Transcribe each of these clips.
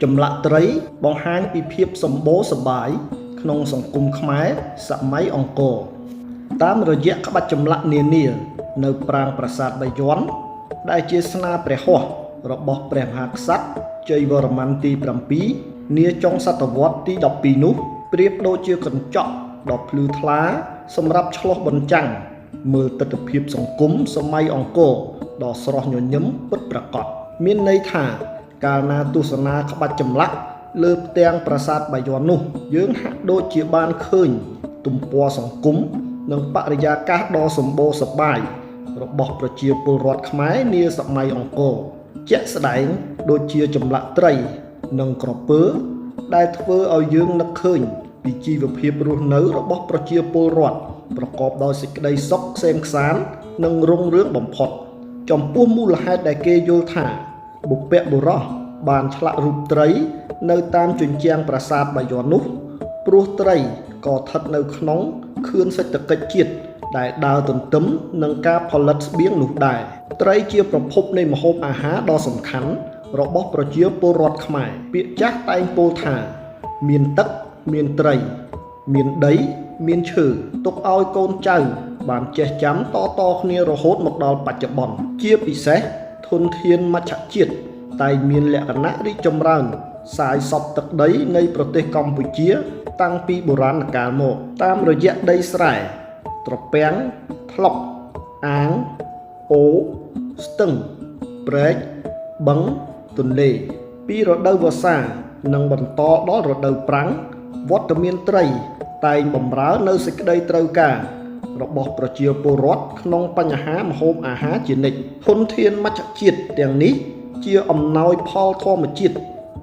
ចម្លាក់ត្រីបង្ហាញពីភាពសម្បូរសប្បាយក្នុងសង្គមខ្មែរសម័យអង្គរតាមរយៈក្បាច់ចម្លាក់នានានៅប្រាង្គប្រាសាទបាយ័នដែលជាស្នាព្រះហស្ថរបស់ព្រះមហាក្សត្រជ័យវរ្ម័នទី7នាចុងសតវត្សទី12នោះប្រៀបដូចជាកញ្ចក់ដ៏ភ្លឺថ្លាសម្រាប់ឆ្លុះបញ្ចាំងមើលទិដ្ឋភាពសង្គមសម័យអង្គរដ៏ស្រស់ញញឹមពិតប្រាកដមានន័យថាកាលណាទស្សនាក្បាច់ចម្លាក់លើផ្ទាំងប្រាសាទបាយ័ននោះយើងហាក់ដូចជាបានឃើញទំព័រសង្គមនិងបរិយាកាសដ៏សម្បូរសប្បាយរបស់ប្រជាពលរដ្ឋខ្មែរនាសម័យអង្គរជាក់ស្ដែងដូចជាចម្លាក់ត្រីនិងក្រពើដែលធ្វើឲ្យយើងនឹកឃើញពីជីវភាពរស់នៅរបស់ប្រជាពលរដ្ឋប្រកបដោយសេចក្តីសុខក្សេមក្សាន្តនិងរុងរឿងបំផុតចំពោះមូលហេតុដែលគេយល់ថាបុព្វបុរសបានឆ្លាក់រូបត្រីនៅតាមជញ្ជាំងប្រាសាទបាយ័ននោះព្រោះត្រីក៏ស្ថិតនៅក្នុងខឿនសេដ្ឋកិច្ចជាតិដែលដើរទន្ទឹមនឹងការផលិតស្បៀងនោះដែរត្រីជាប្រភពនៃម្ហូបអាហារដ៏សំខាន់របស់ប្រជាពលរដ្ឋខ្មែរពាក្យចាស់តែងពោលថាមានទឹកមានត្រីមានដីមានឈើទុកឲ្យកូនចៅបានចេះចាំតគ្នារហូតមកដល់បច្ចុប្បន្នជាពិសេសធនធានមច្ឆជាតិតែមានលក្ខណៈរីកចម្រើនសាយសពទឹកដីនៃប្រទេសកម្ពុជាតាំងពីបុរាណកាលមកតាមរយៈដីស្រែត្រពាំងថ្លុកអាងអូស្ទឹងព្រែកបឹងទន្លេពីរដូវវស្សានិងបន្តដល់រដូវប្រាំងវត្តមានត្រីតែងបម្រើនៅសេចក្តីត្រូវការរបស់ប្រជាពលរដ្ឋក្នុងបញ្ហាម្ហូបអាហារជានិច្ចធនធានមច្ឆជាតិទាំងនេះជាអំណោយផលធម្មជាតិ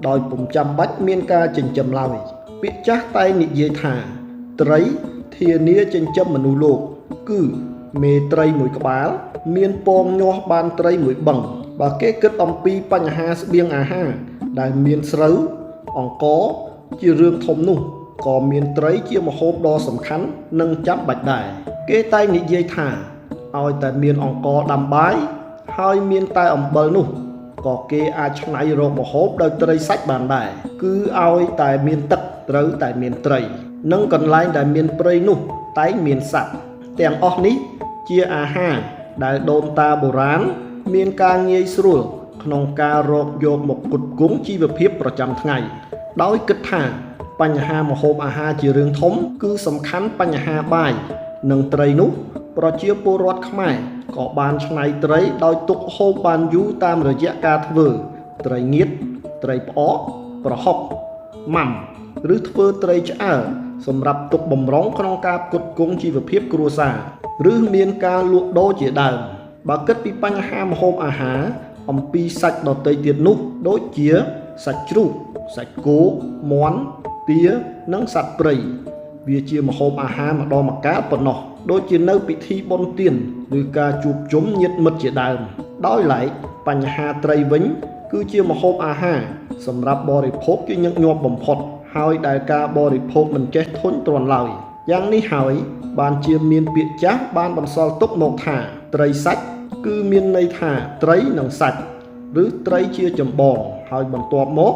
ដោយពុំចាំបាច់មានការចិញ្ចឹមឡើយពាក្យចាស់តែងនិយាយថាត្រីធានាចិញ្ចឹមមនុស្សលោកគឺមេត្រីមួយក្បាលមានពងញាស់បានត្រីមួយបឹងបើគេគិតអំពីបញ្ហាស្បៀងអាហារដែលមានស្រូវអង្ករជារឿងធំនោះក៏មានត្រីជាម្ហូបដ៏សំខាន់និងចាំបាច់ដែរគេតែងនិយាយថាឲ្យតែមានអង្ករដាំបាយហើយមានតែអំបិលនោះក៏គេអាចច្នៃរកម្ហូបដោយត្រីសាច់បានដែរគឺឲ្យតែមានទឹកត្រូវតែមានត្រីនិងកន្លែងដែលមានព្រៃនោះតែងមានសត្វទាំងអស់នេះជាអាហារដែលដូនតាបុរាណមានការងាយស្រួលក្នុងការរកយកមកផ្គត់ផ្គង់ជីវភាពប្រចាំថ្ងៃដោយគិតថាបញ្ហាម្ហូបអាហារជារឿងធំគឺសំខាន់បញ្ហាបាយនិងត្រីនោះប្រជាពលរដ្ឋខ្មែរក៏បានច្នៃត្រីដោយទុកហូបបានយូរតាមរយៈការធ្វើត្រីងៀតត្រីផ្អកប្រហុកម៉ាំឬធ្វើត្រីឆ្អើរសម្រាប់ទុកបំរុងក្នុងការផ្គត់ផ្គង់ជីវភាពគ្រួសារឬមានការលក់ដូរជាដើមបើគិតពីបញ្ហាម្ហូបអាហារអំពីសាច់ដទៃទៀតនោះដូចជាសាច់ជ្រូកសាច់គោមាន់ទានិងសត្វព្រៃវាជាម្ហូបអាហារម្ដងម្កាលប៉ុណ្ណោះដូចជានៅពិធីបុណ្យទានឬការជួបជុំញាតិមិត្តជាដើមដោយឡែកបញ្ហាត្រីវិញគឺជាម្ហូបអាហារសម្រាប់បរិភោគជាញឹកញាប់បំផុតហើយដែលការបរិភោគមិនចេះធុញទ្រាន់ឡើយយ៉ាងនេះហើយបានជាមានពាក្យចាស់បានបន្សល់ទុកមកថាត្រីសាច់គឺមានន័យថាត្រីនិងសាច់ឬត្រីជាចម្បងហើយបន្ទាប់មក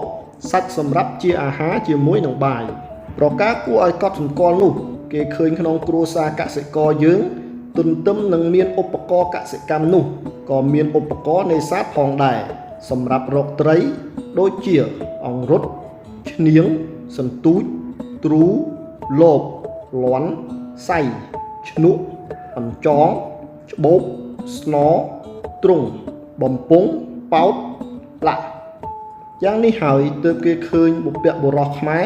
សាច់សម្រាប់ជាអាហារជាមួយនឹងបាយប្រការគួរឲ្យកត់សម្គាល់នោះគេឃើញក្នុងគ្រួសារកសិករយើងទន្ទឹមនឹងមានឧបករណ៍កសិកម្មនោះក៏មានឧបករណ៍នេសាទផងដែរសម្រាប់រកត្រីដូចជាអង្រុតឈ្នាងសន្ទូចទ្រូលបលាន់សៃឈ្នក់អញ្ចងច្បូកស្នទ្រុងបំពង់ប៉ោតឡាក់យ៉ាងនេះហើយទើបគេឃើញបុព្វបុរសខ្មែរ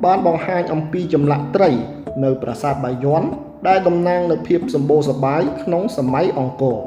បានបង្ហាញអំពីចម្លាក់ត្រីនៅប្រាសាទបាយ័នដែលតំណាងនូវភាពសម្បូរសប្បាយក្នុងសម័យអង្គរ